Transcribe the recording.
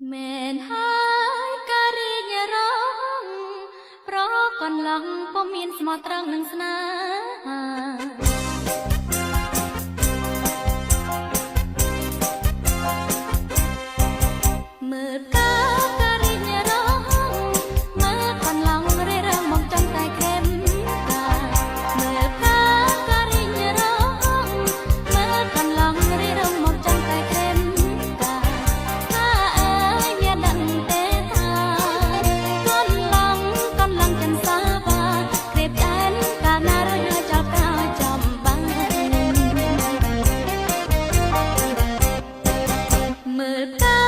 មែនហើយការរីញរងប្រកន្លងពុំមានស្មោះត្រង់នឹងស្នេហាមើលការរីញរងមើលកន្លងរេរងមកចំតែក្រែមការមើលការរីញរងមើលកន្លងរេរងមកចំតែក្រែមមើល